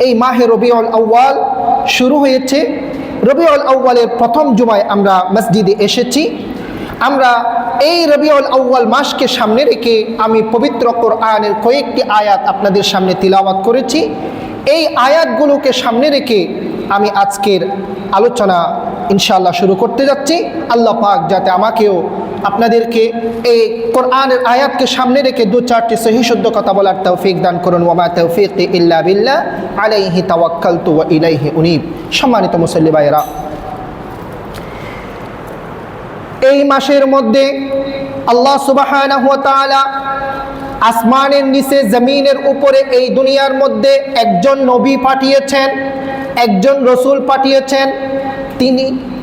এই মাহে রবিউল আউয়াল শুরু হয়েছে। রবিউল আউয়ালের প্রথম জুমায় আমরা মসজিদে এসেছি। আমরা এই রবিউল আউয়াল মাসকে সামনে রেখে আমি পবিত্র কোরআনের কয়েকটি আয়াত আপনাদের সামনে তিলাওয়াত করেছি। এই আয়াতগুলোকে সামনে রেখে আমি আজকের আলোচনা ইনশাআল্লাহ শুরু করতে যাচ্ছি। আল্লাহ পাক যাতে আমাকেও আপনাদেরকে এই কোরআনের আয়াতকে সামনে রেখে দু চারটি সহি শুদ্ধ কথা বলার তৌফিক দান করুন। ওয়া মা তাওফীকি ইল্লা বিল্লাহ আলাইহি তাওয়াক্কালতু ওয়া ইলাইহি উনীব। সম্মানিত মুসল্লি ভাইরা, এই মাসের মধ্যে আল্লাহ সুবহানাহু ওয়া তাআলা আসমানের নিচে জমিনের উপরে এই দুনিয়ার মধ্যে একজন নবী পাঠিয়েছেন, একজন রসুল পাঠিয়েছেন।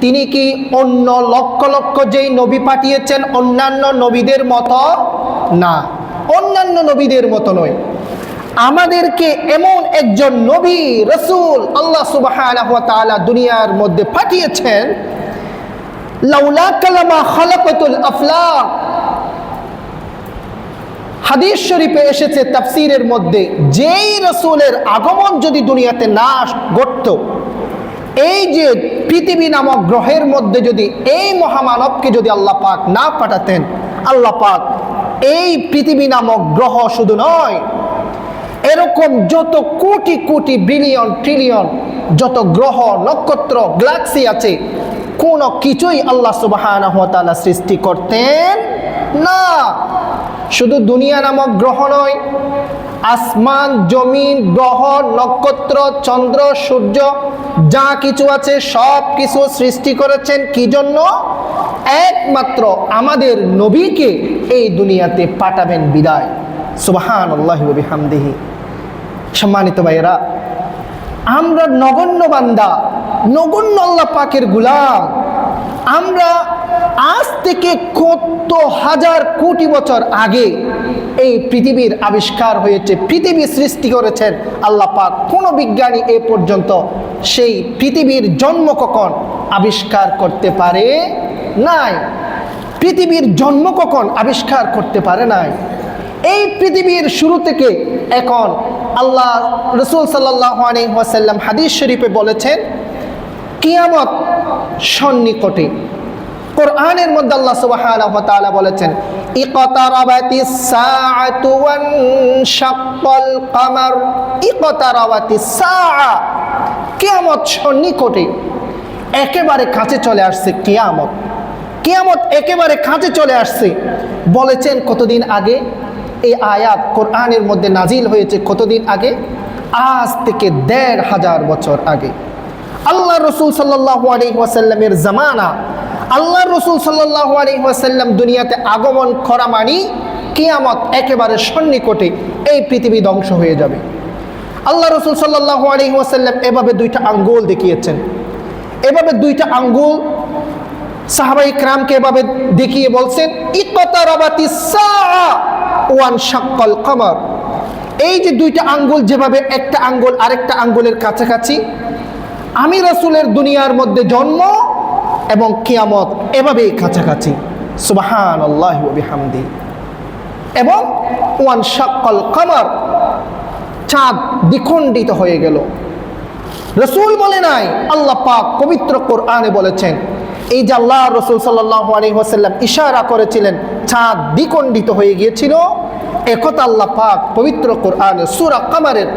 তিনি কি অন্য লক্ষ লক্ষ যেই নবী পাঠিয়েছেন অন্যান্য নবীদের মতো না, অন্যান্য নবীদের মতো নয়। আমাদেরকে এমন একজন নবী রসুল আল্লাহ সুবহানাহু ওয়া তাআলা দুনিয়ার মধ্যে পাঠিয়েছেন, লাউলা কালামা খালাকাতুল আফলাক। হাদিস শরীফে এসেছে তাফসীরের মধ্যে, যেই রসুলের আগমন যদি দুনিয়াতে না ঘটতো, এই যে পৃথিবী নামক গ্রহের মধ্যে যদি এই মহামানবকে যদি আল্লাহ পাক না পাঠাতেন, আল্লাহ পাক এই পৃথিবী নামক গ্রহ শুধু নয়, এরকম যত কোটি কোটি বিলিয়ন ট্রিলিয়ন যত গ্রহ নক্ষত্র গ্যালাক্সি আছে, কোনো কিছুই আল্লাহ সুবহানাহু ওয়া তাআলা সৃষ্টি করতেন না। শুধু দুনিয়া নামক গ্রহ নয়, আসমান জমিন গ্রহ নক্ষত্র চন্দ্র সূর্য যা কিছু আছে সব কিছু সৃষ্টি করেছেন কি জন্য? একমাত্র আমাদের নবীকে এই দুনিয়াতে পাঠাবেন বিদায়। সুবহানাল্লাহি ওয়া বিহামদিহি। সম্মানিত ভাইয়েরা, আমরা নগণ্য বান্দা, নগণ্য আল্লাহ পাকের গোলাম। আমরা আজ থেকে কত হাজার কোটি বছর আগে এই পৃথিবীর আবিষ্কার হয়েছে, পৃথিবী সৃষ্টি করেছেন আল্লাহ পাক। কোনো বিজ্ঞানী এ পর্যন্ত সেই পৃথিবীর জন্ম কখন আবিষ্কার করতে পারে নাই। পৃথিবীর জন্ম কখন আবিষ্কার করতে পারে নাই। এই পৃথিবীর শুরু থেকে এখন আল্লাহ রাসূল সাল্লাল্লাহু আলাইহি ওয়াসাল্লাম হাদিস শরীফে বলেছেন, কিয়ামত সন্নিকটে। কোরআনের মধ্যে আল্লাহ সুবহানাহু ওয়া তাআলা বলেছেন, ইকতারাবাতিস সাআতু ওয়ানশাক্কাল কমার। ইকতারাবাতিস সাআ, কিয়ামত সন্নিকটে, একেবারে কাছে চলে আসছে কিয়ামত। কিয়ামত একেবারে কাছে চলে আসছে। বলেছেন কতদিন আগে? এই আয়াত কোরআনের মধ্যে নাজিল হয়েছে কতদিন আগে? আজ থেকে ১৫০০ বছর আগে। আল্লাহ রসুল সাল্লাল্লাহু আলাইহি ওয়াসাল্লামের জামানা, আল্লাহ রসুল সাল্লাল্লাহু আলাইহি ওয়াসাল্লাম দুনিয়াতে আগমন করা মানি কিয়ামত একেবারে সন্নিকটে, এই পৃথিবী ধ্বংস হয়ে যাবে। আল্লাহ রসুল সাল্লাল্লাহু আলাইহি ওয়াসাল্লাম এভাবে দুইটা আঙ্গুল দেখিয়েছেন, এভাবে দুইটা আঙ্গুল সাহাবায়ে কেরামকে এভাবে দেখিয়ে বলছেন, ইকতারাবাতিস সাআ ওয়ানশাক্কাল কমার। এই যে দুইটা আঙ্গুল, যেভাবে একটা আঙ্গুল আরেকটা আঙ্গুলের কাছাকাছি, আমি রাসূলের দুনিয়ার মধ্যে জন্ম এবং কিয়ামত এভাবেই কাছাকাছি। সুবহানাল্লাহি ওয়া বিহামদিহি। এবং ওয়ানশাক্কাল কমার, চাঁদ দ্বিখণ্ডিত হয়ে গেল। রাসূল বলে নাই, আল্লাহ পাক পবিত্র কোরআনে বলেছেন। এই যে আল্লাহ রাসূল সাল্লাল্লাহু আলাইহি ওয়াসাল্লাম ইশারা করেছিলেন চাঁদ দ্বিখণ্ডিত হয়ে গিয়েছিল, একথা আল্লাহ পাক পবিত্র কোরআনে সূরা কমারের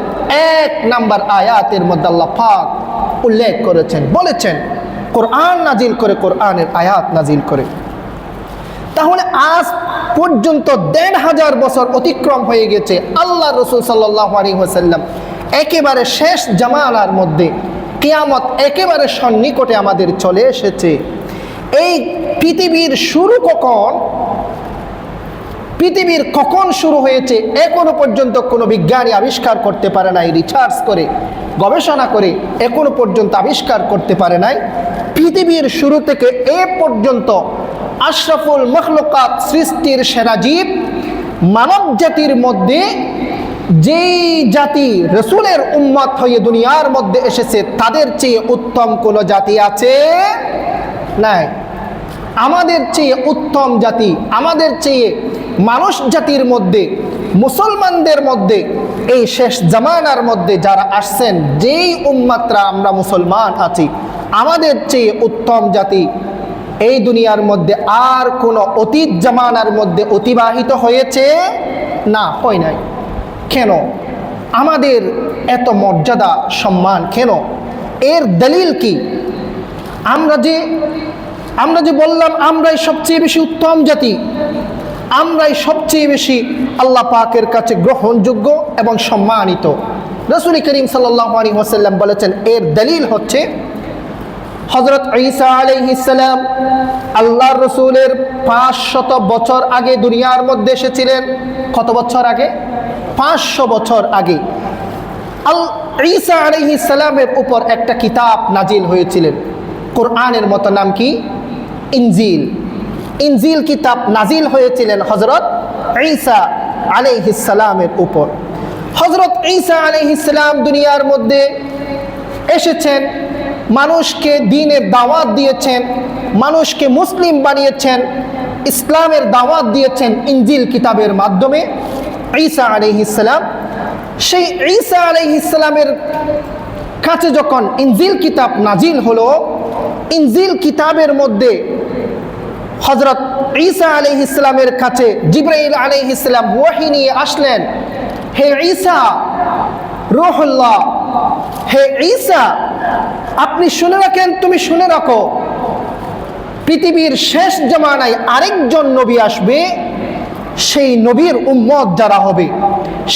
১ নম্বর আয়াতের মধ্যে আল্লাহ পাক উল্লেখ করেছেন, বলেছেন। কোরআন নাজিল করে, কোরআনের আয়াত নাজিল করে। তাহলে আজ পর্যন্ত ১৫০০ বছর অতিক্রম হয়ে গেছে। আল্লাহ রাসূল সাল্লাল্লাহু আলাইহি ওয়াসাল্লাম একেবারে শেষ জামানার মধ্যে, কিয়ামত একেবারে সন্নিকটে আমাদের চলে এসেছে। এই পৃথিবীর শুরু কখন, পৃথিবীর কখন শুরু হয়েছে এখনো পর্যন্ত কোনো বিজ্ঞানী আবিষ্কার করতে পারে নাই। রিসার্চ করে, গবেষণা করে এখনো পর্যন্ত আবিষ্কার করতে পারে নাই। পৃথিবীর শুরু থেকে এ পর্যন্ত আশরাফুল মখলুকাত, সৃষ্টির সেরা জীব, মানব জাতির মধ্যে যেই জাতি রাসূলের উম্মত হয়ে দুনিয়ার মধ্যে এসেছে, তাদের চেয়ে উত্তম কোনো জাতি আছে? নাই। আমাদের চেয়ে উত্তম জাতি, আমাদের চেয়ে মানুষ জাতির মধ্যে মুসলমানদের মধ্যে এই শেষ জামানার মধ্যে যারা আসছেন, যেই উম্মাতরা আমরা মুসলমান আছি, আমাদের চেয়ে উত্তম জাতি এই দুনিয়ার মধ্যে আর কোনো অতীত জামানার মধ্যে অতিবাহিত হয়েছে না, হয় নাই। কেন আমাদের এত মর্যাদা সম্মান? কেন? এর দলিল কি? আমরা যে বললাম আমরাই সবচেয়ে বেশি উত্তম জাতি, আমরাই সবচেয়ে বেশি আল্লাহ পাকের কাছে গ্রহণযোগ্য এবং সম্মানিত। রাসূল করিম সাল্লাল্লাহু আলাইহি ওয়াসাল্লাম বলেছেন, এর দলিল হচ্ছে হযরত ঈসা আলাইহিস সালাম আল্লাহর রাসূলের 500 বছর আগে দুনিয়ার মধ্যে এসেছিলেন। কত বছর আগে? 500 বছর আগে ঈসা আলাইহিস সালামের উপর একটা কিতাব নাজিল হয়েছিলেন। কোরআনের মতো নাম কি? ইনজিল। ইনজিল কিতাব নাজিল হয়েছিলেন হযরত ঈসা আলাইহিস সালামের উপর। হযরত ঈসা আলাইহিস সালাম দুনিয়ার মধ্যে এসেছেন, মানুষকে দ্বীনের দাওয়াত দিয়েছেন, মানুষকে মুসলিম বানিয়েছেন, ইসলামের দাওয়াত দিয়েছেন ইনজিল কিতাবের মাধ্যমে। ঈসা আলাইহিস সালাম, সেই ঈসা আলাইহিস সালামের কাছে যখন ইনজিল কিতাব নাজিল হলো, ইনজিল কিতাবের মধ্যে হযরত ঈসা আলাইহিস সালামের কাছে জিবরাইল আলাইহিস সালাম ওহী নিয়ে আসলেন। হে ঈসা রূহুল্লাহ, হে ঈসা আপনি শুনে রাখেন, তুমি শুনে রাখো, পৃথিবীর শেষ জামানায় আরেকজন নবী আসবে। সেই নবীর উম্মত যারা হবে,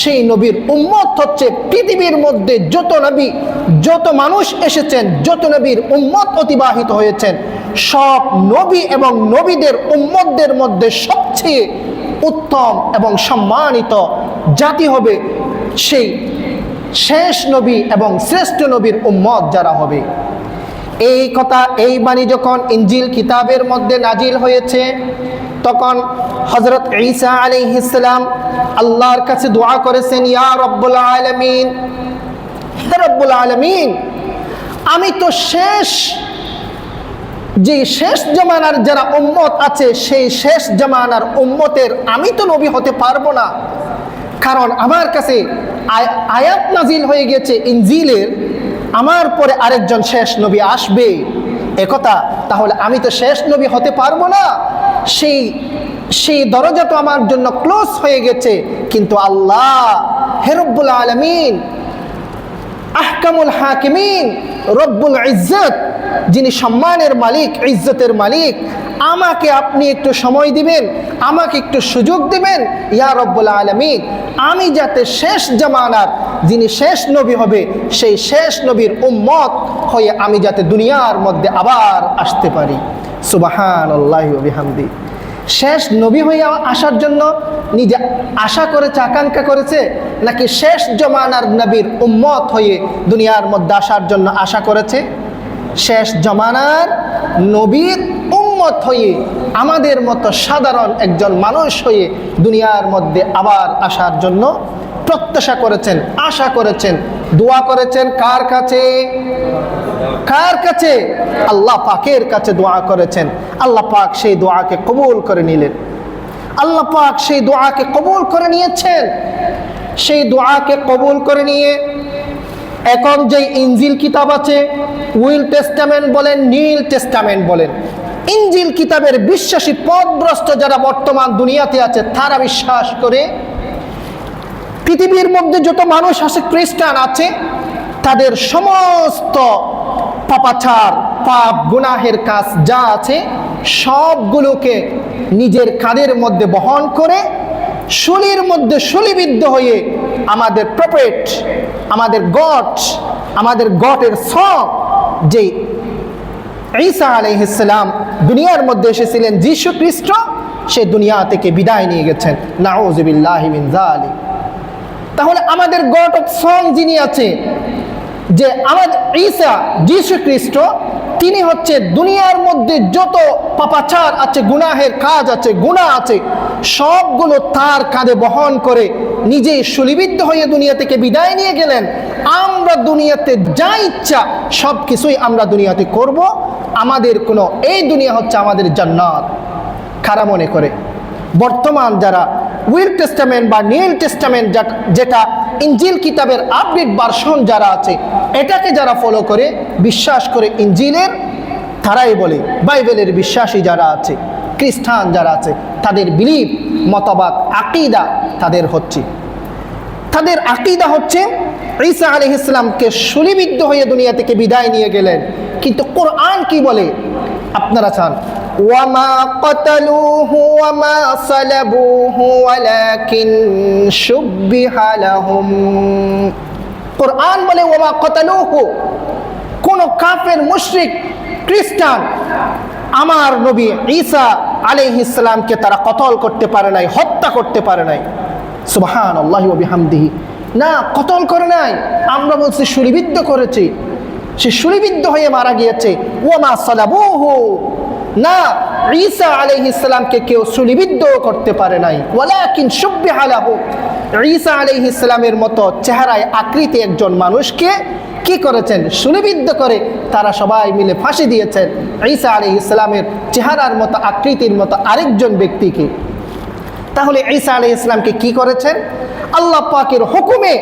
সেই নবীর উম্মত হচ্ছে পৃথিবীর মধ্যে যত নবী, যত মানুষ এসেছেন, যত নবীর উম্মত অতিবাহিত হয়েছেন, সব নবী এবং নবীদের উম্মতদের মধ্যে সবচেয়ে উত্তম এবং সম্মানিত জাতি হবে সেই শেষ নবী এবং শ্রেষ্ঠ নবীর উম্মত যারা হবে। এই কথা, এই বাণী যখন ইনজিল কিতাবের মধ্যে নাজিল হয়েছে, তখন হযরত ঈসা আলাইহিস সালাম আল্লাহর কাছে দোয়া করেছেন, ইয়া রব্বুল আলামিন, হে রব্বুল আলামিন, আমি তো শেষ জামানার যারা উম্মত আছে, সেই শেষ জামানার উম্মতের আমি তো নবী হতে পারবো না, কারণ আমার কাছে আয়াত নাজিল হয়ে গেছে ইনজিলের, আমার পরে আরেকজন শেষ নবী আসবে একথা, তাহলে আমি তো শেষ নবী হতে পারবো না। সেই দরজা তো আমার জন্য ক্লোজ হয়ে গেছে। কিন্তু আল্লাহ, হে রব্বুল আলামিন, আহকামুল হাকিমিন, রব্বুল ইজ্জত, যিনি সম্মানের মালিক, ইজ্জতের মালিক, আমাকে আপনি একটু সময় দিবেন, আমাকে একটু সুযোগ দিবেন ইয়া রব্বুল আলামিন, আমি যাতে শেষ জামানার যিনি শেষ নবী হবে, সেই শেষ নবীর উম্মত হয়ে আমি যাতে দুনিয়ার মধ্যে আবার আসতে পারি। সুবহানাল্লাহি ওয়া বিহামদি। শেষ নবী হয়ে আসার জন্য নিজে আশা করেছে, আকাঙ্ক্ষা করেছে, নাকি শেষ জামানার নবীর উম্মত হয়ে দুনিয়ার মধ্যে আসার জন্য আশা করেছে? শেষ জামানার নবীর উম্মত হয়ে আমাদের মতো সাধারণ একজন মানুষ হয়ে দুনিয়ার মধ্যে আবার আসার জন্য প্রত্যাশা করেছেন, আশা করেছেন, দোয়া করেছেন। কার কাছে? কার কাছে? আল্লাহ পাকের কাছে দোয়া করেছেন। আল্লাহ পাক সেই দোয়াকে কবুল করে নিলেন। আল্লাহ পাক সেই দোয়াকে কবুল করে নিয়েছেন। সেই দোয়াকে কবুল করে নিয়ে এখন যে ইনজিল কিতাব আছে, উইল টেস্টামেন্ট বলেন, নীল টেস্টামেন্ট বলেন, ইনজিল কিতাবের বিশ্বাসী পথভ্রষ্ট যারা বর্তমান দুনিয়াতে আছে, তারা বিশ্বাস করে পৃথিবীর মধ্যে যত মানুষ আছে, খ্রিস্টান আছে, তাদের সমস্ত পাপাচার, পাপ, গুনাহের কাজ যা আছে সবগুলোকে নিজের কাঁধের মধ্যে বহন করে শুলির মধ্যে শুলিবিদ্ধ হয়ে আমাদের প্রফেট, আমাদের গডের সং যে ঈসা আলাইহিস সালাম দুনিয়ার মধ্যে এসেছিলেন, যীশু খ্রিস্ট, সে দুনিয়া থেকে বিদায় নিয়ে গেছেন। নাউযুবিল্লাহি মিন যালিক। তাহলে আমাদের গড অফ সং যিনি আছে, যে আমাদের ঈসা, যীশু খ্রিস্ট, তিনি হচ্ছে দুনিয়ার মধ্যে যত পাপাচার আছে, গুনাহের কাজ আছে, গুনাহ আছে, সবগুলো তার কাঁধে বহন করে নিজেই শুলিবিদ্ধ হয়ে দুনিয়া থেকে বিদায় নিয়ে গেলেন। আমরা দুনিয়াতে যা ইচ্ছা সব কিছুই আমরা দুনিয়াতে করব। আমাদের কোনো, এই দুনিয়া হচ্ছে আমাদের জান্নাত। কারা মনে করে বর্তমান যারা উইল টেস্টামেন্ট বা নিউ টেস্টামেন্ট যেটা ইনজিল কিতাবের আপডেট ভার্সন যারা আছে, এটাকে যারা ফলো করে বিশ্বাস করে ইনজিলের, তারাই বলে বাইবেলের বিশ্বাসী যারা আছে, খ্রিস্টান যারা আছে, তাদের বিলিভ, মতবাদ, আকীদা তাদের আকীদা হচ্ছে ঈসা আলাইহিস সালামকে শূলিবিদ্ধ হয়ে দুনিয়া থেকে বিদায় নিয়ে গেলেন। কিন্তু কোরআন কি বলে? আপনারা চান ওয়ামা কাতালুহু ওয়ামা সালাবুহু ওয়ালাকিন শুববিহা লাহুম। কোরআন বলে ওয়ামা কাতালুহু, কোন কাফের মুশরিক খ্রিস্টান আমার নবী ঈসা আলাইহিস সালামকে তারা কতল করতে পারে নাই, হত্যা করতে পারে নাই। সুবহানাল্লাহি ওয়া বিহামদিহি। না, কতল করে নাই, আমরা বলছি শূলিবিদ্ধ করেছে, সে শূলিবিদ্ধ হয়ে মারা গিয়েছে। ওয়ামা সালাবুহু, না, ঈসা আলাইহিস সালামকে কেউ শূলিবিদ্ধ করতে পারে নাই। ওয়ালাকিন শুববিহা লাহু, ঈসা আলাইহিস সালামের মতো চেহারায় আকৃতি একজন মানুষকে কি করেছেন? শূলিবিদ্ধ করে তারা সবাই মিলে ফাঁসি দিয়েছেন ঈসা আলাইহিস সালামের চেহারার মতো আকৃতির মতো আরেকজন ব্যক্তিকে। তাহলে ঈসা আলাইহিস সালামকে কি করেছেন? আল্লাহ পাকের হুকুমে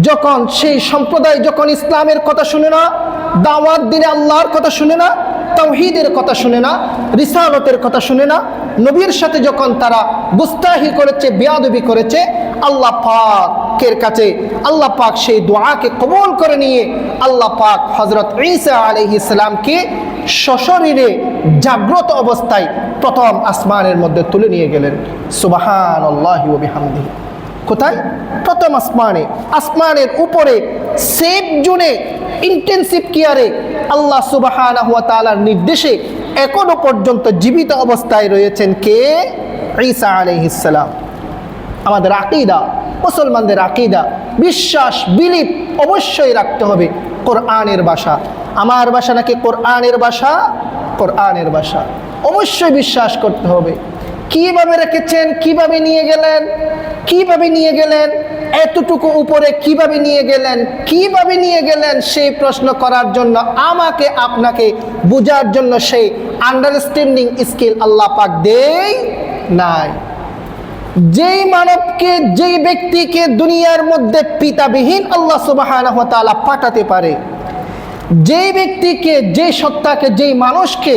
যখন সেই সম্প্রদায় যখন ইসলামের কথা শুনে না, দাওয়াত দিলে আল্লাহর কথা শুনে না, তাওহীদের কথা শুনে না, রিসালাতের কথা শুনে না, নবীর সাথে যখন তারা গুস্তাহি করেছে, বেয়াদবি করেছে, আল্লাহ পাকের কাছে আল্লাহ পাক সেই দোয়াকে কবুল করে নিয়ে আল্লাহ পাক হযরত ঈসা আলাইহিস সালামকে সশরীরে জাগ্রত অবস্থায় প্রথম আসমানের মধ্যে তুলে নিয়ে গেলেন। সুবহানাল্লাহি ওয়া বিহামদিহি। কোথায়? প্রথম আসমানে, আসমানের উপরে সেফ জোনে, ইন্টেনসিভ কেয়ারে আল্লাহ সুবহানাহু ওয়া তাআলার নির্দেশে এখনো পর্যন্ত জীবিত অবস্থায় রয়েছেন কে? ঈসা আলাইহিস সালাম। আমাদের আকীদা, মুসলমানদের আকীদা, বিশ্বাস, বিলিভ অবশ্যই রাখতে হবে কোরআনের ভাষা। আমার ভাষা নাকি কোরআনের ভাষা? কোরআনের ভাষা অবশ্যই বিশ্বাস করতে হবে। কিভাবে রেখেছেন, কিভাবে নিয়ে গেলেন, কিভাবে নিয়ে গেলেন, এতটুকু উপরে কিভাবে নিয়ে গেলেন, কিভাবে নিয়ে গেলেন, সেই প্রশ্ন করার জন্য আমাকে আপনাকে বোঝার জন্য সেই আন্ডারস্ট্যান্ডিং স্কিল আল্লাহ পাক দেয় নাই। যেই মানবকে, যেই ব্যক্তিকে দুনিয়ার মধ্যে পিতাবিহীন আল্লাহ সুবহানাহু ওয়া তাআলা পাঠাতে পারে, যেই ব্যক্তিকে, যেই সত্তাকে, যেই মানুষকে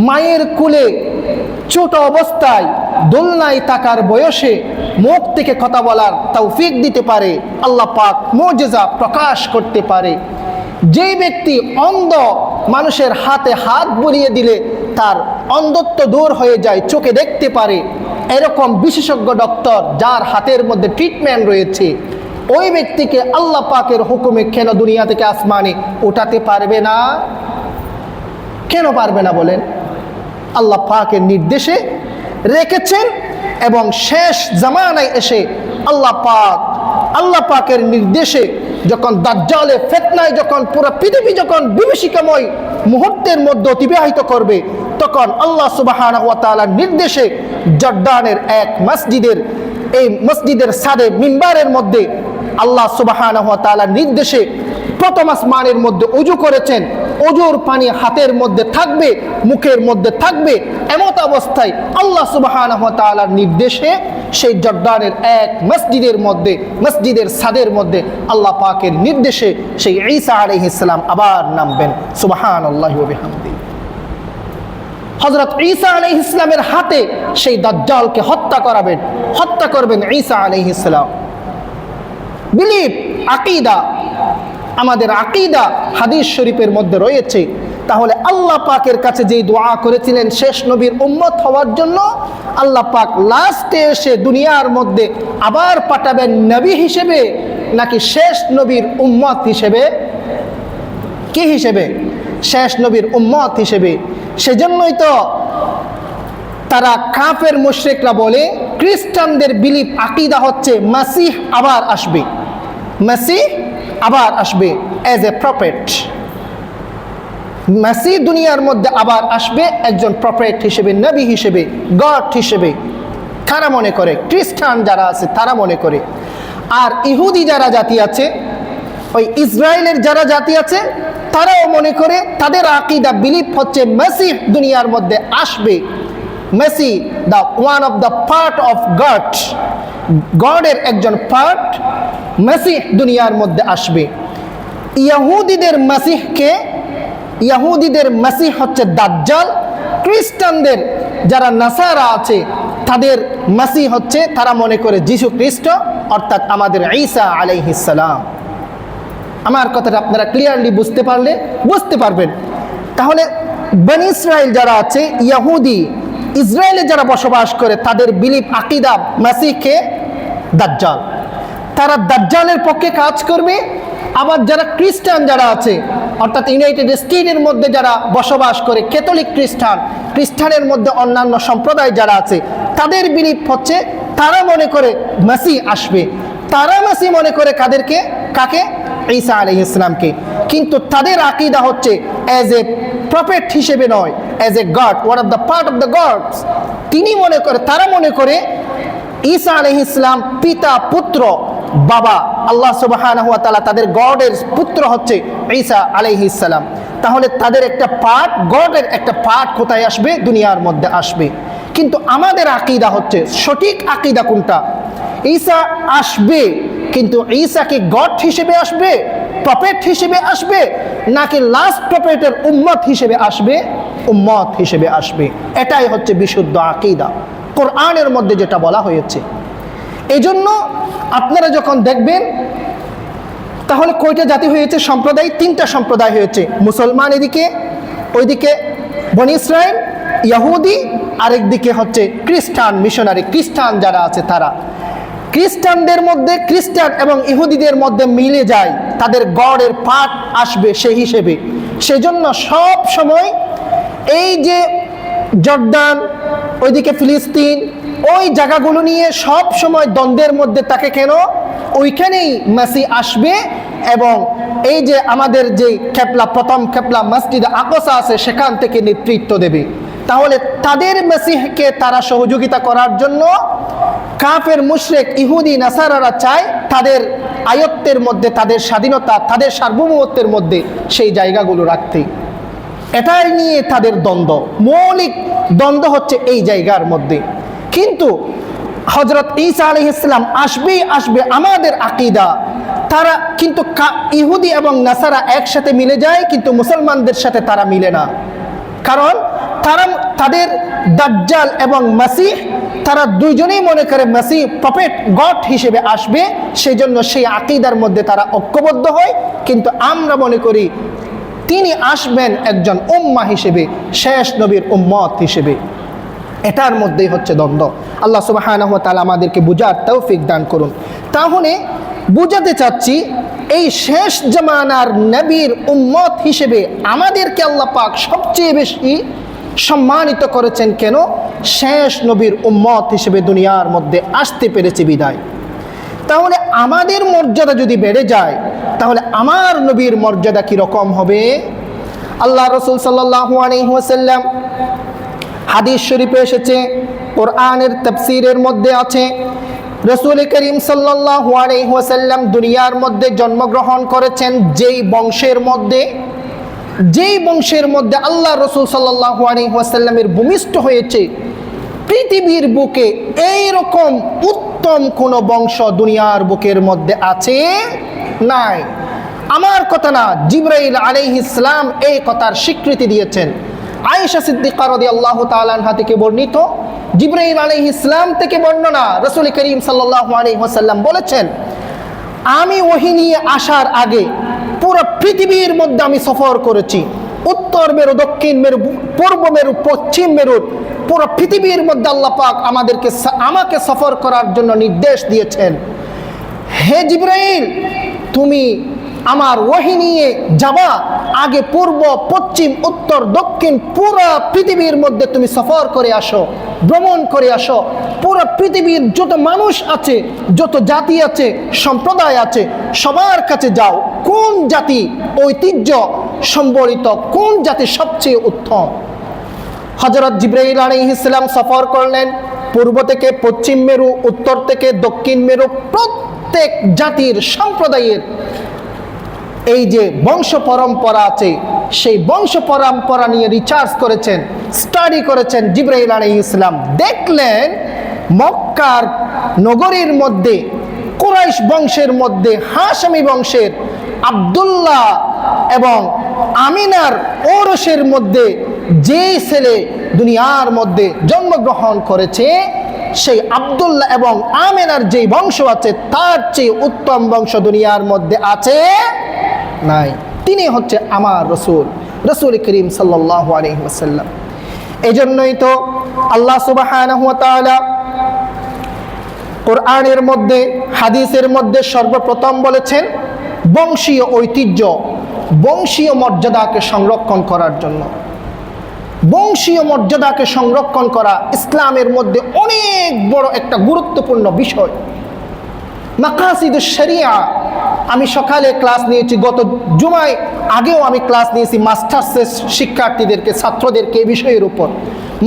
মায়ের কোলে ছোট অবস্থায় দোলনায় থাকার বয়সে মুখ থেকে কথা বলার তৌফিক দিতে পারে, আল্লাহ পাক মুজিজা প্রকাশ করতে পারে, যেই ব্যক্তি অন্ধ মানুষের হাতে হাত বুলিয়ে দিলে তার অন্ধত্ব দূর হয়ে যায়, চোখে দেখতে পারে, এরকম বিশেষজ্ঞ ডক্টর যার হাতের মধ্যে ট্রিটমেন্ট রয়েছে, ওই ব্যক্তিকে আল্লাহ পাকের হুকুমে কেন দুনিয়া থেকে আসমানে উঠাতে পারবে না? কেন পারবে না বলেন? আল্লাহ পাকের নির্দেশে রেখেছেন এবং শেষ জামানায় এসে আল্লাহ পাকের নির্দেশে যখন দাজ্জালে ফিতনায় যখন পুরো পৃথিবী যখন বিভীষিকাময় মুহূর্তের মধ্যে অতিবাহিত করবে, তখন আল্লাহ সুবহানাহু ওয়া তাআলার নির্দেশে জর্দানের এক মসজিদের, এই মসজিদের ছাদে মিম্বারের মধ্যে আল্লাহ সুবহানাহু ওয়া তাআলার নির্দেশে প্রথম আসমানের মধ্যে ওযু করেছেন। ওযুর পানি হাতের মধ্যে থাকবে, মুখের মধ্যে থাকবে, এমত অবস্থায় আল্লাহ সুবহানাহু ওয়া তাআলার নির্দেশে সেই জর্দানের এক মসজিদের মধ্যে, মসজিদের ছাদের মধ্যে আল্লাহ পাকের নির্দেশে সেই ঈসা আলাইহিস সালাম আবার নামবেন। সুবহানাল্লাহি ওয়া বিহামদিহি। হযরত ঈসা আলাইহিস সালামের হাতে সেই দাজ্জালকে হত্যা করবেন ঈসা আলাইহিস সালাম। বিলিভ, আকীদা, আমাদের আকীদা হাদিস শরীফের মধ্যে রয়েছে। তাহলে আল্লাহ পাকের কাছে যেই দোয়া করেছিলেন শেষ নবীর উম্মত হওয়ার জন্য, আল্লাহ পাক লাস্টে এসে দুনিয়ার মধ্যে আবার পাঠাবেন নবী হিসেবে নাকি শেষ নবীর উম্মত হিসেবে? কি হিসেবে? শেষ নবীর উম্মত হিসেবে। সেজন্যই তো তারা কাফের মুশরিকরা বলে, খ্রিস্টানদের বিলিভ আকীদা হচ্ছে মাসিহ আবার আসবে, মাসিহ আবার আসবে এজ এ প্রফেট। মাসিহ দুনিয়ার মধ্যে আবার আসবে একজন প্রফেট হিসেবে, নবী হিসেবে, গড হিসেবে। কারা মনে করে? খ্রিস্টান যারা আছে তারা মনে করে। আর ইহুদি যারা জাতি আছে, ওই ইসরায়েলের যারা জাতি আছে, তারাও মনে করে, তাদের আকীদা বিলিভ হচ্ছে মাসিহ দুনিয়ার মধ্যে আসবে। Messiah the one of the part of God, গডের একজন পার্ট মেসি দুনিয়ার মধ্যে আসবে। ইহুদিদের মেসিহ হচ্ছে দাজ্জাল, খ্রিস্টানদের যারা নাসারা আছে তাদের মেসি হচ্ছে, তারা মনে করে যীশু খ্রিস্ট অর্থাৎ আমাদের ঈসা আলাইহিস সালাম। আমার কথাটা আপনারা ক্লিয়ারলি বুঝতে পারবেন। তাহলে বনি ইসরাইল যারা আছে, ইহুদি ইসরায়েলে যারা বসবাস করে, তাদের বিলিভ আকীদা মেসিহকে দাজ্জাল, তারা দাজ্জালের পক্ষে কাজ করবে। আবার যারা খ্রিস্টান যারা আছে অর্থাৎ ইউনাইটেড স্টেটের মধ্যে যারা বসবাস করে, ক্যাথলিক খ্রিস্টানের মধ্যে অন্যান্য সম্প্রদায় যারা আছে, তাদের বিলিভ হচ্ছে তারা মনে করে মেসি আসবে। তারা মেসি মনে করে কাকে? ঈসা আলাইহিস সালামকে। কিন্তু তাদের আকীদা হচ্ছে অ্যাজ এ প্রফেট হিসেবে নয়, as a god, one of the part of the gods. তারা মনে করে ঈসা আলাইহিস সালাম পিতা পুত্র বাবা আল্লাহ সুবহানাহু ওয়া তাআলা, তাদের গডের পুত্র হচ্ছে ঈসা আলাইহিস সালাম। তাহলে তাদের একটা পার্ট, গডের একটা পার্ট কোথায় আসবে? দুনিয়ার মধ্যে আসবে। কিন্তু আমাদের আকীদা হচ্ছে, সঠিক আকীদা কোনটা? ঈসা আসবে, কিন্তু ঈসা কি গড হিসেবে আসবে, প্রফেট হিসেবে আসবে, নাকি লাস্ট প্রফেটের উম্মত হিসেবে আসবে? এটাই হচ্ছে বিশুদ্ধ আকীদা, কোরআনের মধ্যে যেটা বলা হয়েছে। এই জন্য আপনারা যখন দেখবেন, তাহলে কয়টা জাতি হয়েছে? সম্প্রদায়, 3টা সম্প্রদায় হয়েছে। মুসলমান এদিকে, ওইদিকে বনি ইসরাইল ইহুদি, আরেকদিকে হচ্ছে খ্রিস্টান মিশনারি, খ্রিস্টান যারা আছে তারা। খ্রিস্টানদের মধ্যে, খ্রিস্টান এবং ইহুদিদের মধ্যে মিলে যায়, তাদের গডের পার্ট আসবে সেই হিসেবে। সেজন্য সব সময় এই যে জর্দান, ওইদিকে ফিলিস্তিন, ওই জায়গাগুলো নিয়ে সব সময় দ্বন্দ্বের মধ্যে থাকে। কেন? ওইখানেই মেসি আসবে এবং এই যে আমাদের যে প্রথম কেবলা মসজিদ আকসা আছে, সেখান থেকে নেতৃত্ব দেবে। তাহলে তাদের মেসিহকে তারা সহযোগিতা করার জন্য কাফের মুশরিক ইহুদি নাসারারা চায় তাদের আয়ত্তের মধ্যে, তাদের স্বাধীনতা, তাদের সার্বভৌমত্বের মধ্যে সেই জায়গাগুলো রাখতে। এটাই নিয়ে তাদের দ্বন্দ্ব, মৌলিক দ্বন্দ্ব হচ্ছে এই জায়গার মধ্যে। কিন্তু হযরত ঈসা আলাইহিস সালাম আসবে আমাদের আকীদা। তারা কিন্তু ইহুদি এবং নাসারা একসাথে মিলে যায়, কিন্তু মুসলমানদের সাথে তারা মিলে না। কারণ তাদের দাজ্জাল এবং মাসিহ, তারা দুইজনেই মনে করে মাসিহ প্রফেট গড হিসেবে আসবে, সেই জন্য সেই আকীদার মধ্যে তারা ঐক্যবদ্ধ হয়। কিন্তু আমরা মনে করি তিনি আসবেন একজন উম্মাহ হিসেবে, শেষ নবীর উম্মত হিসেবে। এটার মধ্যেই হচ্ছে দ্বন্দ্ব। আল্লাহ সুবহানাহু ওয়া তাআলা আমাদেরকে বুঝার তৌফিক দান করুন। তাহলে বুঝাতে চাচ্ছি, এই শেষ জামানার নবীর উম্মত হিসেবে আমাদেরকে আল্লাহ পাক সবচেয়ে বেশি সম্মানিত করেছেন। কেন? শেষ নবীর উম্মত হিসেবে দুনিয়ার মধ্যে আসতে পেরেছে বিদায়। তাহলে আমাদের মর্যাদা যদি বেড়ে যায়, তাহলে আমার নবীর মর্যাদা কীরকম হবে? আল্লাহ রাসূল সাল্লাল্লাহু আলাইহি ওয়াসাল্লাম, হাদিস শরীফে এসেছে, কোরআনের তাফসীরের মধ্যে আছে, রাসূল করিম সাল্লাল্লাহু আলাইহি ওয়াসাল্লাম দুনিয়ার মধ্যে জন্মগ্রহণ করেছেন যেই বংশের মধ্যে আল্লাহ রাসূল সাল্লাল্লাহু আলাইহি ওয়াসাল্লামের ভূমিষ্ঠ হয়েছে, পৃথিবীর বুকে এইরকম উত্তম কোন বংশ দুনিয়ার বুকের মধ্যে আছে নাই। আমার কথা না, জিবরাইল আলাইহিস সালাম এই কথার স্বীকৃতি দিয়েছেন। আয়েশা সিদ্দিকা রাদিয়াল্লাহু তাআলা আনহা থেকে বর্ণিত, জিবরাইল আলাইহিস সালাম থেকে বর্ণনা, রাসূল করিম সাল্লাল্লাহু আলাইহি ওয়াসাল্লাম বলেছেন, আমি ওহী নিয়ে আসার আগে পুরো পৃথিবীর মধ্যে আমি সফর করেছি। উত্তর মেরু, দক্ষিণ মেরু, পূর্ব মেরু, পশ্চিম মেরু, পুরো পৃথিবীর মধ্যে আল্লাহ পাক আমাকে সফর করার জন্য নির্দেশ দিয়েছেন। হে জিবরাইল, তুমি আমার ওহী নিয়ে যাবা, আগে পূর্ব, পশ্চিম, উত্তর, দক্ষিণ পুরো পৃথিবীর মধ্যে তুমি সফর করে আসো, ভ্রমণ করে আসো। পুরো পৃথিবীর যত মানুষ আছে, যত জাতি আছে, সম্প্রদায় আছে, সবার কাছে যাও। কোন জাতি ঐতিহ্য সম্বলিত, কোন জাতি সবচেয়ে উত্তম? হযরত জিবরাইল আলাইহিস সালাম সফর করলেন পূর্ব থেকে পশ্চিম মেরু, উত্তর থেকে দক্ষিণ মেরু, প্রত্যেক জাতির সম্প্রদায়ের এই যে বংশ পরম্পরা আছে, সেই বংশ পরম্পরা নিয়ে রিসার্চ করেছেন, স্টাডি করেছেন জিবরাইল আলাইহিস সালাম। দেখলেন মক্কার নগরীর মধ্যে কুরাইশ বংশের মধ্যে হাশমি বংশের আব্দুল্লাহ এবং আমিনার ঔরসের মধ্যে যেই ছেলে দুনিয়ার মধ্যে জন্মগ্রহণ করেছে, সেই আব্দুল্লাহ এবং আমিনার যেই বংশ আছে তার চেয়ে উত্তম বংশ দুনিয়ার মধ্যে আছে নাই। তিনি হচ্ছে আমার রসুল করিম সাল্লাল্লাহু আলাইহি ওয়াসাল্লাম। এই জন্যই তো আল্লাহ সুবহানাহু ওয়া তাআলা কোরআনের মধ্যে হাদিসের মধ্যে সর্বপ্রথম বলেছেন বংশীয় ঐতিহ্য, বংশীয় মর্যাদাকে সংরক্ষণ করার জন্য। বংশীয় মর্যাদাকে সংরক্ষণ করা ইসলামের মধ্যে অনেক বড় একটা গুরুত্বপূর্ণ বিষয়। মাকাসিদুশ শরিয়া, আমি সকালে ক্লাস নিয়েছি, গত জুমায় আগেও আমি ক্লাস নিয়েছি মাস্টার্সের শিক্ষার্থীদেরকে, ছাত্রদেরকে এই বিষয়ের উপর।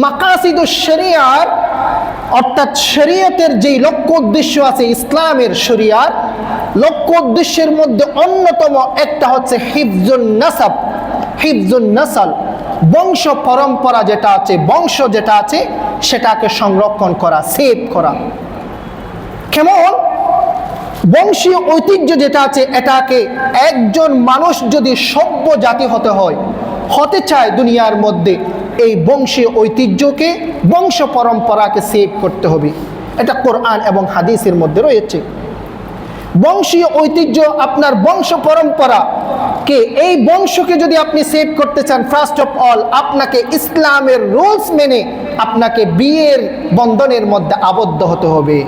মাকাসিদুশ শরিয়ার অর্থাৎ শরীয়তের যেই লক্ষ্য উদ্দেশ্য আছে, ইসলামের শরিয়ার লক্ষ্য উদ্দেশ্যের মধ্যে অন্যতম একটা হচ্ছে হিফজুন নাসাব, হিফজুন নাসাল, বংশ পরম্পরা যেটা আছে, বংশ যেটা আছে সেটাকে সংরক্ষণ করা, সেভ করা। কেমন? বংশীয় ঐতিহ্য যেটা আছে এটাকে একজন মানুষ যদি সভ্য জাতি হতে চায় দুনিয়ার মধ্যে, এই বংশীয় ঐতিহ্যকে, বংশ পরম্পরাকে সেভ করতে হবে। এটা কোরআন এবং হাদিসের মধ্যে রয়েছে। বংশীয় ঐতিহ্য, আপনার বংশ পরম্পরাকে, এই বংশকে যদি আপনি সেভ করতে চান, ফার্স্ট অফ অল আপনাকে ইসলামের রুলস মেনে আপনাকে বিয়ের বন্ধনের মধ্যে আবদ্ধ হতে হবে।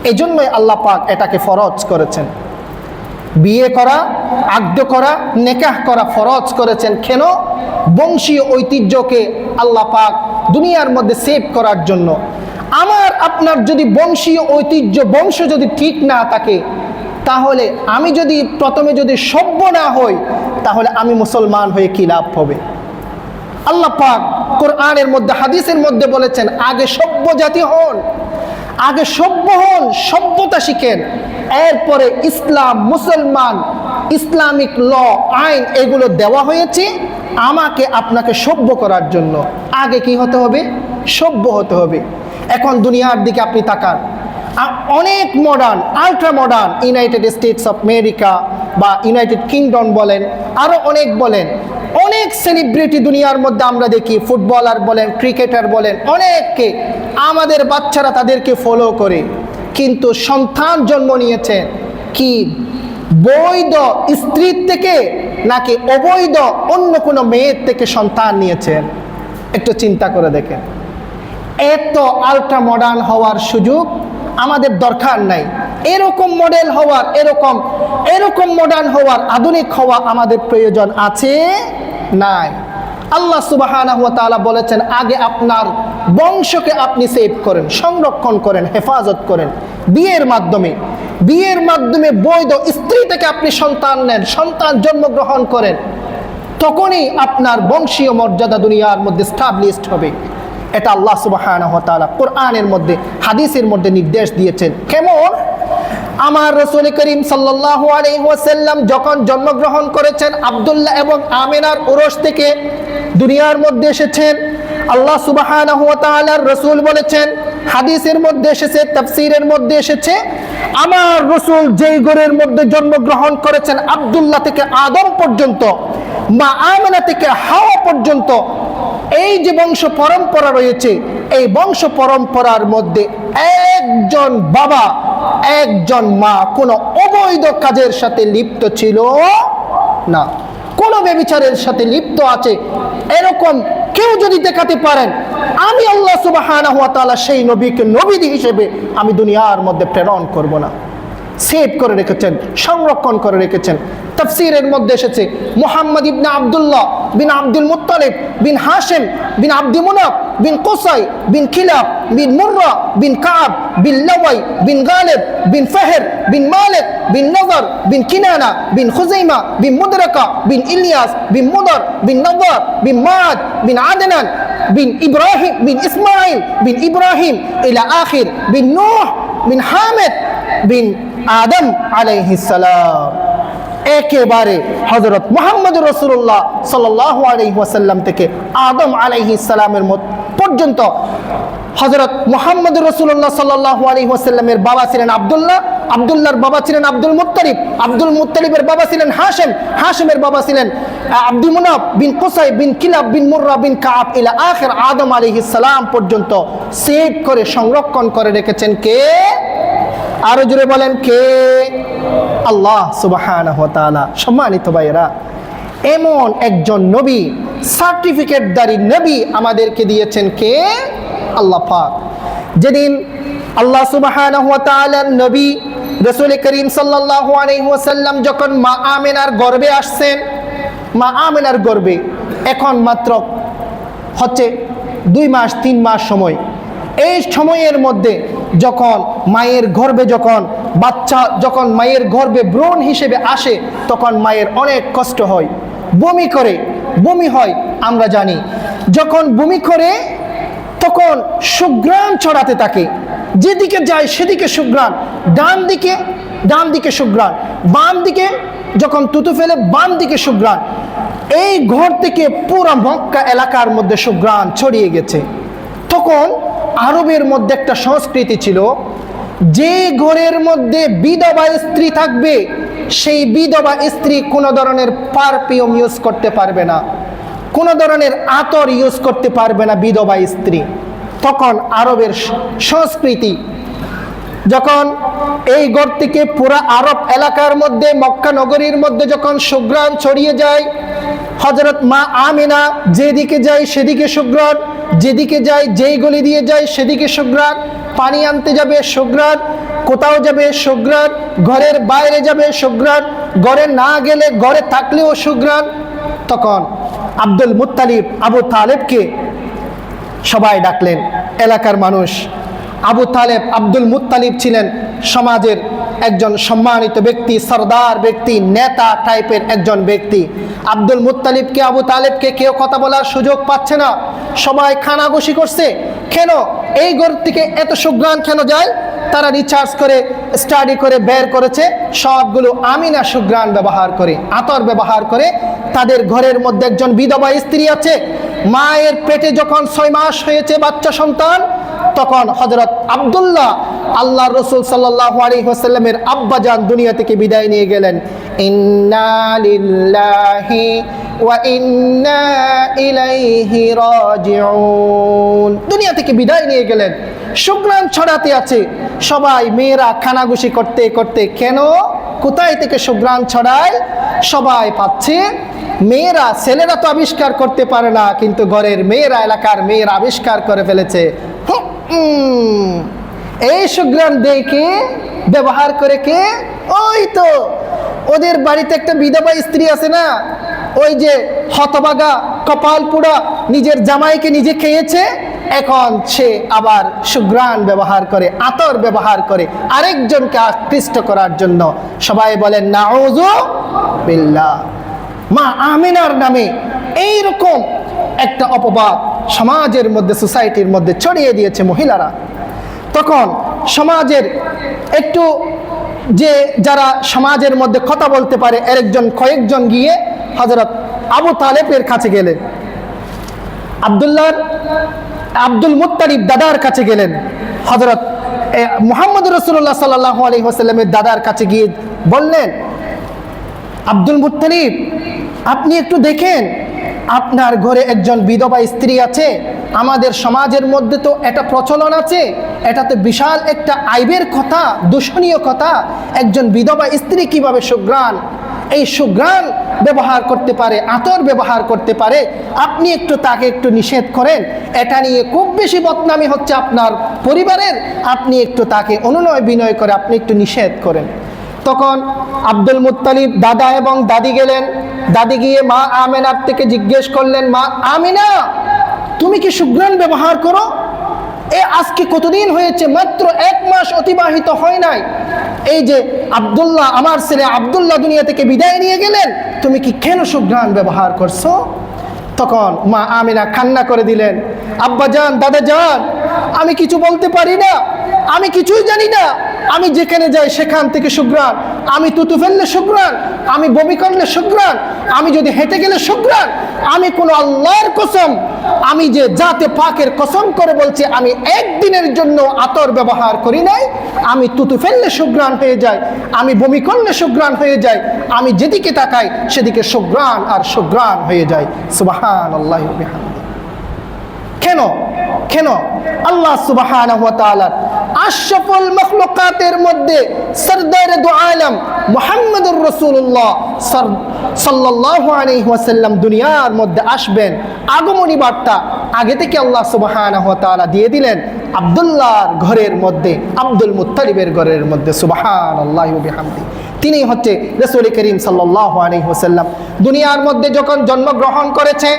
এই জন্যই আল্লাহ পাক এটাকে ফরজ করেছেন। বিয়ে করা, আকদ করা, নেকাহ করা ফরজ করেছেন। কেন? বংশীয় ঐতিহ্যকে আল্লাহ পাক দুনিয়ার মধ্যে সেভ করার জন্য। আমার আপনার যদি বংশীয় ঐতিহ্য, বংশ যদি ঠিক না থাকে, তাহলে আমি যদি প্রথমে যদি সভ্য না হই, তাহলে আমি মুসলমান হয়ে কি লাভ হবে? আল্লাহ পাক কোরআনের মধ্যে হাদিসের মধ্যে বলেছেন আগে সভ্য জাতি হন, আগে সভ্য হন, সভ্যতা শিখেন, এরপরে ইসলাম, মুসলমান, ইসলামিক ল, আইন এগুলো দেওয়া হয়েছে আমাকে আপনাকে সভ্য করার জন্য। আগে কি হতে হবে? সভ্য হতে হবে। এখন দুনিয়ার দিকে আপনি তাকান, অনেক modern, ultra modern, United states of America বা ইউনাইটেড কিংডম বলেন, আরও অনেক বলেন, অনেক সেলিব্রিটি দুনিয়ার মধ্যে আমরা দেখি, ফুটবলার বলেন, ক্রিকেটার বলেন, অনেককে আমাদের বাচ্চারা তাদেরকে ফলো করে। কিন্তু সন্তান জন্ম নিয়েছেন কি বৈধ স্ত্রীর থেকে নাকি অবৈধ অন্য কোনো মেয়ের থেকে সন্তান নিয়েছেন? একটু চিন্তা করে দেখেন। এত আলট্রা মডার্ন হওয়ার সুযোগ আমাদের দরকার নাই। এরকম মডেল হওয়ার, এরকম মডার্ন হওয়ার, আধুনিক হওয়া আমাদের প্রয়োজন আছে নাই। আল্লাহ সুবহানাহু ওয়া তাআলা বলেছেন আগে আপনার বংশকে আপনি সেভ করেন, সংরক্ষণ করেন, হেফাজত করেন বিয়ের মাধ্যমে। বিয়ের মাধ্যমে বৈধ স্ত্রী থেকে আপনি সন্তান নেন, সন্তান জন্মগ্রহণ করেন, তখনই আপনার বংশীয় মর্যাদা দুনিয়ার মধ্যে স্টাবলিশড হবে। এটা আল্লাহ সুবহানাহু ওয়া তাআলা কোরআনের মধ্যে, হাদিসের মধ্যে নির্দেশ দিয়েছেন। কেমন? আমার রাসূল করিম সাল্লাল্লাহু আলাইহি ওয়াসাল্লাম যখন জন্মগ্রহণ করেছেন, আব্দুল্লাহ এবং আমিনার উরস থেকে দুনিয়ার মধ্যে এসেছেন। আল্লাহ সুবহানাহু ওয়া তাআলার রাসূল বলেছেন, হাদিসের মধ্যে এসেছে, তাফসীরের মধ্যে এসেছে, আমার রাসূল যেই ঘরের মধ্যে জন্মগ্রহণ করেছেন, আব্দুল্লাহ থেকে আদম পর্যন্ত, মা আমিনা থেকে হাওয়া পর্যন্ত, এই যে বংশ পরম্পরা রয়েছে, এই বংশ পরম্পরার মধ্যে একজন বাবা, একজন মা কোনো অবৈধ কাজের সাথে লিপ্ত ছিল না। কোন ব্যভিচারের সাথে লিপ্ত আছে এরকম কেউ যদি দেখাতে পারেন, আমি আল্লাহ সুবহানাহু ওয়া তাআলা সেই নবীকে নবী হিসেবে আমি দুনিয়ার মধ্যে প্রেরণ করব না। সেভ করে রেখেছেন, সংরক্ষণ করে রেখেছেন। তাফসীরের মধ্যে এসেছে মুহাম্মদ ইবনে আব্দুল্লাহ বিন আব্দুল মুত্তালিব বিন হাশিম বিন আব্দি মুনাফ বিন কুসাই বিন কিলাব বিন মুররা বিন কাব বিন লাওয়াই বিন গালিব বিন ফাহর বিন মালিক বিন নজর বিন কিনানা বিন খুজাইমা বিন মুদরাকা বিন ইলিয়াস বিন মুদর বিন নওয়ার বিন মাদ বিন আদনান বিন ইব্রাহিম বিন ইসমাইল বিন ইব্রাহিম ইলা আখির বিন নূহ বিন হামিদ বিন আদম আলাইহিস সালাম। একেবারে হযরত মুহাম্মদুর রাসূলুল্লাহ সাল্লাল্লাহু আলাইহি ওয়াসাল্লাম থেকে আদম আলাইহিস সালামের পর্যন্ত হযরত মুহাম্মদুর রাসূলুল্লাহ সাল্লাল্লাহু আলাইহি ওয়াসাল্লামের বাবা ছিলেন আব্দুল্লাহ, আব্দুল্লাহর বাবা ছিলেন আব্দুল মুত্তালিব, আব্দুল মুত্তালিবের বাবা ছিলেন হাশিম, হাশিমের বাবা ছিলেন আব্দুল মুনাফ বিন কুসাই বিন কিলাব বিন মুররা বিন কাব ইলা আখির আদম আলাইহিস সালাম পর্যন্ত সেভ করে সংরক্ষণ করে রেখেছেন কে? আরো জোরে বলেন কে? আল্লাহ সুবহানাহু ওয়া তাআলা। সম্মানিত ভাইরা, এমন একজন নবী, সার্টিফিকেটধারী নবী আমাদেরকে দিয়েছেন কে? আল্লাহ পাক। যেদিন আল্লাহ সুবহানাহু ওয়া তাআলার নবী রাসূল করিম সাল্লাল্লাহু আলাইহি ওয়াসাল্লাম যখন মা আমিনার গর্ভে আসছেন, মা আমিনার গর্ভে এখন মাত্র হচ্ছে 2 মাস 3 মাস সময়, এই সময়ের মধ্যে যখন মায়ের গর্ভে যখন বাচ্চা যখন মায়ের গর্ভে ভ্রূণ হিসেবে আসে, তখন মায়ের অনেক কষ্ট হয়, বমি করে, বমি হয় আমরা জানি। যখন বমি করে তখন সুঘ্রাণ ছড়াতে থাকে, যেদিকে যায় সেদিকে সুঘ্রাণ, ডান দিকে সুঘ্রাণ, বাম দিকে যখন তুতু ফেলে বাম দিকে সুঘ্রাণ। এই ঘর থেকে পুরো মক্কা এলাকার মধ্যে সুঘ্রাণ ছড়িয়ে গেছে। তখন আরবের মধ্যে একটা সংস্কৃতি ছিল, যে ঘরের মধ্যে বিধবা স্ত্রী থাকবে সেই বিধবা স্ত্রী কোনো ধরনের পারফিউম ইউজ করতে পারবে না, কোনো ধরনের আতর ইউজ করতে পারবে না বিধবা স্ত্রী। তখন আরবের সংস্কৃতি, যখন এই ঘর থেকে পুরা আরব এলাকার মধ্যে মক্কা নগরীর মধ্যে যখন সুঘ্রাণ ছড়িয়ে যায়, হযরত মা আমিনা যেদিকে যায় সেদিকে সুঘ্রাণ, যেদিকে যায় যেই গলি দিয়ে যায় সেদিকে সুঘ্রাণ, পানি আনতে যাবে সুঘ্রাণ, কোথাও যাবে সুঘ্রাণ, ঘরের বাইরে যাবে সুঘ্রাণ, ঘরে না গেলে ঘরে থাকলেও সুঘ্রাণ। তখন আব্দুল মুত্তালিব আবু তালেবকে সবাই ডাকলেন, এলাকার মানুষ। আবু তালেব আব্দুল মুত্তালিব ছিলেন সমাজের একজন সম্মানিত ব্যক্তি, সরদার ব্যক্তি, নেতা টাইপের একজন ব্যক্তি। আব্দুল মুত্তালিবকে আবু তালেবকে কেউ কথা বলার সুযোগ পাচ্ছে না, সবাই কানাঘুষি করছে। কেন এই ঘর থেকে এত সুঘ্রাণ কেন যায়? তারা রিসার্চ করে স্টাডি করে বের করেছে সবগুলো আমিনা সুঘ্রাণ ব্যবহার করে, আতর ব্যবহার করে। তাদের ঘরের মধ্যে একজন বিধবা স্ত্রী আছে, মায়ের পেটে যখন 6 মাস হয়েছে বাচ্চা সন্তান, তখন হযরত আব্দুল্লাহ আল্লাহর রাসূল সাল্লাল্লাহু আলাইহি ওয়াসাল্লামের আব্বাজান দুনিয়া থেকে বিদায় নিয়ে গেলেন। ইন্না লিল্লাহি ওয়া ইন্না ইলাইহি রাজিউন, দুনিয়া থেকে বিদায় নিয়ে গেলেন। সুঘ্রাণ ছড়াতে আছে, সবাই মেয়েরা কানাঘুষি করতে করতে, কেন কোথায় থেকে সুঘ্রাণ ছড়ায় সবাই পাচ্ছে। মেয়েরা, ছেলেরা তো আবিষ্কার করতে পারে না, কিন্তু ঘরের মেয়েরা, এলাকার মেয়েরা আবিষ্কার করে ফেলেছে। এই সুঘ্রাণ দেখে ব্যবহার করে কে? ওই তো ওদের বাড়িতে একটা বিধবা স্ত্রী আছে না, ওই যে হতভাগা কপাল পুড়া নিজের জামাইকে নিজে খেয়েছে, এখন সে আবার সুঘ্রাণ ব্যবহার করে, আতর ব্যবহার করে আরেকজনকে আকৃষ্ট করার জন্য। সবাই বলেন নাউযু বিল্লাহ। মা আমিনার নামে এইরকম একটা অপবাদ সমাজের মধ্যে, সোসাইটির মধ্যে ছড়িয়ে দিয়েছে মহিলারা। তখন সমাজের একটু যে যারা সমাজের মধ্যে কথা বলতে পারে কয়েকজন গিয়ে হযরত আবু তালেবের কাছে গেলেন, আব্দুল মুত্তালিব দাদার কাছে গেলেন, হযরত মুহাম্মদুর রাসূলুল্লাহ সাল্লাল্লাহু আলাইহি ওয়াসাল্লামের দাদার কাছে গিয়ে বললেন, আব্দুল মুত্তালিব, আপনি একটু দেখেন আপনার ঘরে একজন বিধবা স্ত্রী আছে। আমাদের সমাজের মধ্যে তো এটা প্রচলন আছে, এটা তো বিশাল একটা আইবের কথা, দূষণীয় কথা। একজন বিধবা স্ত্রী কিভাবে সুঘ্রাণ, এই সুঘ্রাণ ব্যবহার করতে পারে, আতর ব্যবহার করতে পারে? আপনি একটু তাকে একটু নিষেধ করেন, এটা নিয়ে খুব বেশি বদনামি হচ্ছে আপনার পরিবারের, আপনি একটু তাকে অনুনয় বিনয় করে আপনি একটু নিষেধ করেন। তখন আব্দুল মুত্তালিব দাদা এবং দাদি গেলেন, দাদি গিয়ে মা আমিনার থেকে জিজ্ঞেস করলেন, মা আমিনা, তুমি কি সুঘ্রাণ ব্যবহার করো? আজকে কতদিন হয়েছে, মাত্র 1 মাস অতিবাহিত হয় নাই, এই যে আব্দুল্লাহ, আমার ছেলে আব্দুল্লাহ দুনিয়া থেকে বিদায় নিয়ে গেলেন, তুমি কি কেন সুঘ্রাণ ব্যবহার করছো? তখন মা আমিনা কান্না করে দিলেন, আব্বা জান, দাদা জান, আমি কিছু বলতে পারি না, আমি কিছুই জানি না, আমি যেখানে যাই সেখান থেকে সুঘ্রাণ, আমি তুতু ফেললে সুঘ্রাণ, আমি বমি করলে সুঘ্রাণ, আমি যদি হেঁটে গেলে সুঘ্রাণ। আমি কোনো আল্লাহর কসম, আমি যে জাতে পাকের কসম করে বলছি, আমি একদিনের জন্য আতর ব্যবহার করি নাই। আমি তুতু ফেললে সুঘ্রাণ হয়ে যায়, আমি বমি করলে সুঘ্রাণ হয়ে যায়, আমি যেদিকে তাকাই সেদিকে সুঘ্রাণ আর সুঘ্রাণ হয়ে যায়। সুবহানাল্লাহি ওয়া বিহামদিহি। কেন কেন আল্লাহ সুবহানাহু ওয়া তাআলা আশরাফুল মাখলুকাতের মধ্যে সরদারে দু আলম মুহাম্মদুর রাসূলুল্লাহ সাল্লাল্লাহু আলাইহি ওয়াসাল্লাম দুনিয়ার মধ্যে আসবেন, আগমনী বার্তা আগে থেকে আল্লাহ সুবহানাহু ওয়া তাআলা দিয়ে দিলেন আব্দুল্লাহর ঘরের মধ্যে, আব্দুল মুত্তালিবের ঘরের মধ্যে। সুবহানাল্লাহি ওয়া বিহামদিহি। তিনি হচ্ছে রাসূল করিম সাল্লাল্লাহু আলাইহি ওয়াসাল্লাম। দুনিয়ার মধ্যে যখন জন্মগ্রহণ করেছে,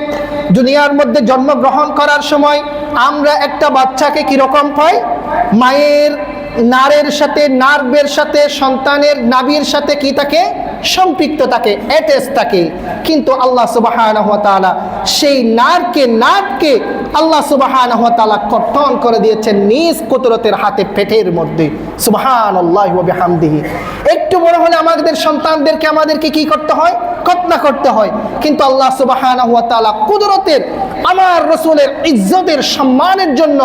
দুনিয়ার মধ্যে জন্মগ্রহণ করার সময় আমরা একটা বাচ্চাকে কিরকম পাই? মায়ের নারের সাথে, নার্ভের সাথে, সন্তানের নাভির সাথে কি থাকে? সম্পৃক্ত থাকে, অ্যাটাচ থাকে। কিন্তু আল্লাহ সুবহানাহু ওয়া তাআলা সেই নার্ভকে আল্লাহ সুবহানাহু ওয়া তাআলা কর্তন করে দিয়েছেন নিজ কুদরতের হাতে, পেটের মধ্যে। সুবহানাল্লাহি ওয়া বিহামদিহি। একটু বড় হলে আমাদের সন্তানদেরকে আমাদেরকে কি করতে হয়? খতনা করতে হয়। কিন্তু আল্লাহ সুবহানাহু ওয়া তাআলা কুদরতের, আমার রাসূলের ইজ্জতের সম্মানের জন্য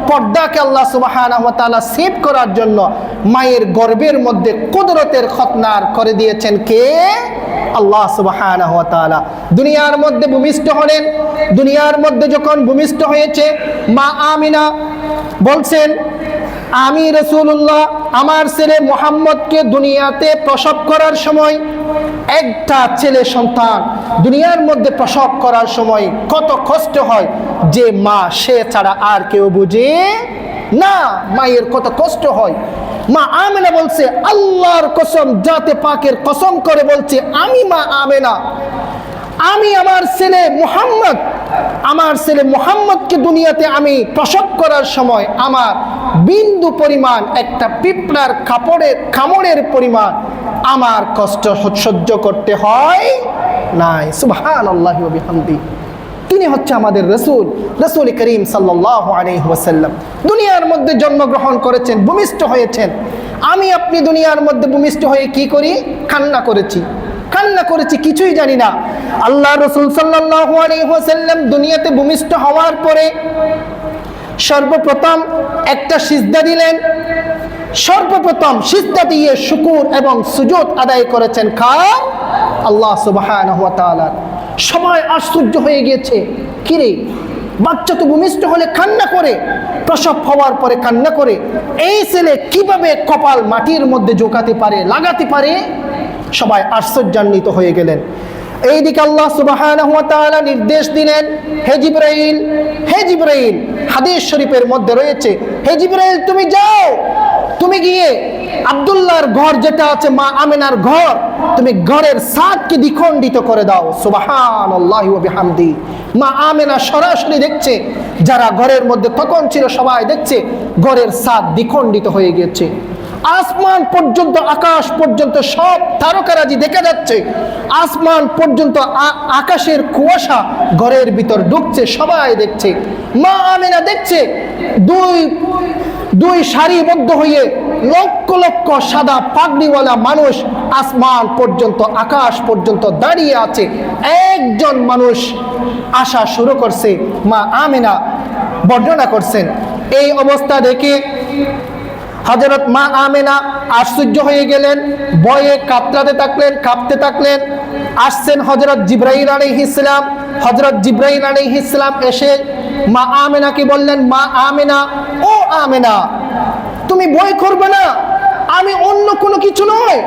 পর্দাকে আল্লাহ সুবহানাহু ওয়া তাআলা সেভ করার জন্য মায়ের গর্ভের মধ্যে কুদরতের খতনার করে দিয়েছেন কে? আল্লাহ সুবহানাহু ওয়া তাআলা। দুনিয়ার মধ্যে ভূমিষ্ঠ হলেন। দুনিয়ার মধ্যে যখন ভূমিষ্ঠ হয়েছে, মা আমিনা বলছেন, আমি রাসূলুল্লাহ আমার ছেলে মুহাম্মদকে দুনিয়াতে প্রসব করার সময়, একটা ছেলে সন্তান দুনিয়ার মধ্যে প্রসব করার সময় কত কষ্ট হয় যে মা সে ছাড়া আর কেউ বুঝে না। মায়ের কত কষ্ট হয়। মা আমেনা বলছে, আল্লাহর কসম, জাতে পাকের কসম করে বলছে, আমি মা আমেনা, আমি আমার ছেলে মুহাম্মদকে দুনিয়াতে আমি প্রসব করার সময় আমার বিন্দু পরিমাণ, একটা পিঁপড়ার কামড়ের পরিমাণ আমার কষ্ট সহ্য করতে হয় নাই। সুবহানাল্লাহি ওয়া বিহামদিহি। তিনি হচ্ছে আমাদের রাসূল করিম সাল্লাল্লাহু আলাইহি ওয়াসাল্লাম। দুনিয়ার মধ্যে জন্মগ্রহণ করেছেন, ভূমিষ্ঠ হয়েছেন। আমি আপনি দুনিয়ার মধ্যে ভূমিষ্ঠ হয়ে কি করি? কান্না করেছি, কিছুই জানি না। আল্লাহ রাসূল সাল্লাল্লাহু আলাইহি ওয়াসাল্লাম দুনিয়াতে ভূমিষ্ঠ হওয়ার পরে সর্বপ্রথম একটা সিজদা দিলেন। সর্বপ্রথম সিজদা দিয়ে শুকর এবং সুজুদ আদায় করেছেন কার? আল্লাহ সুবহানাহু ওয়া তাআলা। সবাই আশ্চর্য হয়ে গিয়েছে, কিরে বাচ্চা তো ভূমিষ্ঠ হলে কান্না করে, প্রসব হওয়ার পরে কান্না করে, এই ছেলে কিভাবে কপাল মাটির মধ্যে ঝোঁকাতে পারে, লাগাতে পারে? সবাই আশ্চর্যান্বিত হয়ে গেলেন। এইদিকে আল্লাহ সুবহানাহু ওয়া তাআলা নির্দেশ দিলেন, হে জিবরাইল, হাদিস শরীফের মধ্যে রয়েছে, হে জিবরাইল তুমি যাও, তুমি গিয়ে আব্দুল্লাহর ঘর যেটা আছে মা আমেনার ঘর, তুমি ঘরের ছাদকে দ্বিখণ্ডিত করে দাও। সুবহানাল্লাহি ওয়া বিহামদিহি। মা আমেনা সরাসরি দেখছে, যারা ঘরের মধ্যে তখন ছিল সবাই দেখছে ঘরের ছাদ দ্বিখণ্ডিত হয়ে গেছে। আসমান পর্যন্ত, আকাশ পর্যন্ত সব তারকারাজি দেখা যাচ্ছে। আসমান পর্যন্ত আকাশের কুয়াশা ঘরের ভিতর ঢুকছে, সবাই দেখছে। মা আমেনা দেখছে দুই সারিবদ্ধ হয়ে লক্ষ লক্ষ সাদা পাগড়িওয়ালা মানুষ আসমান পর্যন্ত, আকাশ পর্যন্ত দাঁড়িয়ে আছে। একজন মানুষ আসা শুরু করছে। মা আমেনা বর্ণনা করছেন, এই অবস্থা দেখে হযরত মা আমেনা আশ্চর্য হয়ে গেলেন, ভয়ে কাঁপতে থাকলেন। আসছেন হযরত জিবরাইল আলাইহিস সালাম। হযরত জিবরাইল আলাইহিস সালাম এসে মা আমেনাকে বললেন, মা আমেনা, ও আমেনা, তুমি ভয় করবে না, আমি অন্য কোনো কিছু নয়,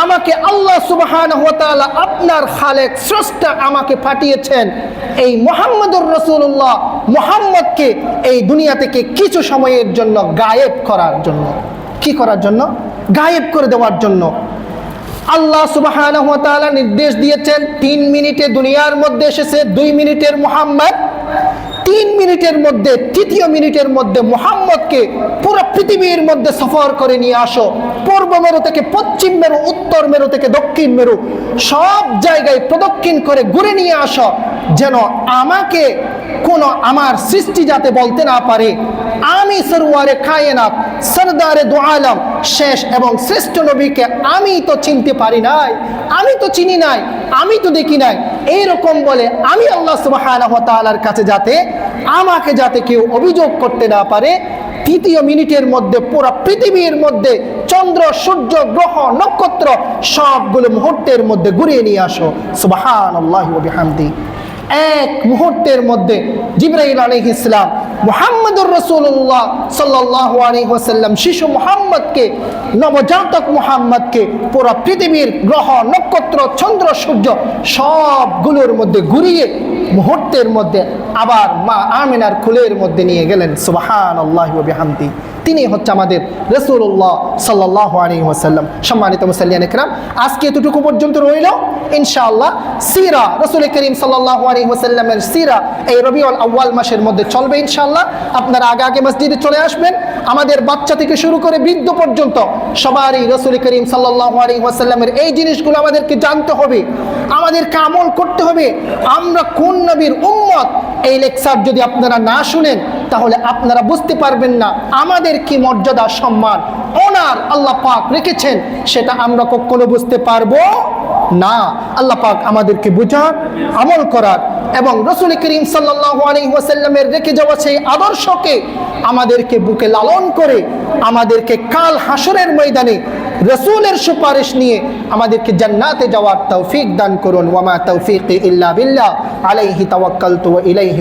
আমাকে আল্লাহ সুবহানাহু ওয়া তাআলা, আপনার খালেক স্রষ্টা আমাকে পাঠিয়েছেন এই মুহাম্মদুর রাসূলুল্লাহ মুহাম্মদকে এই দুনিয়া থেকে কিছু সময়ের জন্য গায়েব করার জন্য। কি করার জন্য? গায়েব করে দেওয়ার জন্য। আল্লাহ সুবহানাহু ওয়া তাআলা নির্দেশ দিয়েছেন, 3 মিনিটে দুনিয়ার মধ্যে এসেছে 2 মিনিটের মুহাম্মদ, 3 মিনিটের মধ্যে, তৃতীয় মিনিটের মধ্যে মুহাম্মদকে পুরো পৃথিবীর মধ্যে সফর করে নিয়ে আসো। পূর্ব মেরু থেকে পশ্চিম মেরু, উত্তর মেরু থেকে দক্ষিণ মেরু, সব জায়গায় প্রদক্ষিণ করে ঘুরে নিয়ে আসো, যেন আমাকে কোনো আমার সৃষ্টি যাতে বলতে না পারে আমি সরওয়ারে কায়নাত, সরদারে দু আলম, শেষ এবং শ্রেষ্ঠ নবীকে আমি তো চিনতে পারি নাই, আমি তো চিনি নাই, আমি তো দেখি নাই, এইরকম বলে আমি আল্লাহ সুবহানাহু ওয়া তাআলার কাছে যাতে আমাকে যাতে কেউ অভিযোগ করতে না পারে। তৃতীয় মিনিটের মধ্যে পুরো পৃথিবীর মধ্যে চন্দ্র, সূর্য, গ্রহ, নক্ষত্র সবগুলো মুহূর্তের মধ্যে ঘুরিয়ে নিয়ে আসো। সুবহানাল্লাহি ওয়া বিহামদি। এক মুহূর্তের মধ্যে জিবরাইল আলাইহিস সালাম মুহাম্মদুর রাসূলুল্লাহ সাল্লাল্লাহু আলাইহি ওয়াসাল্লাম শিশু মুহাম্মদকে, নবজাতক মুহাম্মদকে পুরো পৃথিবীর গ্রহ, নক্ষত্র, চন্দ্র, সূর্য সবগুলোর মধ্যে ঘুরিয়ে মুহূর্তের মধ্যে আবার মা আমিনার কোলের মধ্যে নিয়ে গেলেন। সুবহানাল্লাহি ওয়া বিহামদি। তিনি হচ্ছে আমাদের রাসূলুল্লাহ সাল্লাল্লাহু আলাইহি ওয়াসাল্লাম। সম্মানিত মুসল্লিয়ানে কিরাম, আজকে এতটুকু পর্যন্ত রইল। ইনশাআল্লাহ সিরা রাসূল করিম সাল্লাল্লাহু আলাইহি ওয়াসাল্লামের সিরা এই রবিউল আউয়াল মাসের মধ্যে চলবে ইনশাআল্লাহ। আপনারা আগে আগে মসজিদে চলে আসবেন। আমাদের বাচ্চা থেকে শুরু করে বৃদ্ধ পর্যন্ত সবারই রাসূল করিম সাল্লাল্লাহু আলাইহি ওয়াসাল্লামের এই জিনিসগুলো আমাদেরকে জানতে হবে, আমাদেরকে আমল করতে হবে। আমরা কোন নবীর উম্মত, এই লেকচার যদি আপনারা না শুনেন তাহলে আপনারা বুঝতে পারবেন না আমাদের কি মর্যাদা, সম্মান ওনার আল্লাহ পাক রেখেছেন, সেটা আমরা কখনো বুঝতে পারবো না। আল্লাহ পাক আমাদেরকে বুঝার, আমল করার এবং রাসূল করিম সাল্লাল্লাহু আলাইহি ওয়াসাল্লামের রেখে যাওয়া সেই আদর্শকে আমাদেরকে বুকে লালন করে আমাদেরকে কাল হাসরের ময়দানে রাসূলের সুপারিশ নিয়ে আমাদেরকে জান্নাতে যাওয়ার তৌফিক দান করুন। ওয়া মা তৌফিকি ইল্লা বিল্লাহ, আলাইহি তাওয়াক্কালতু ওয়া ইলাইহি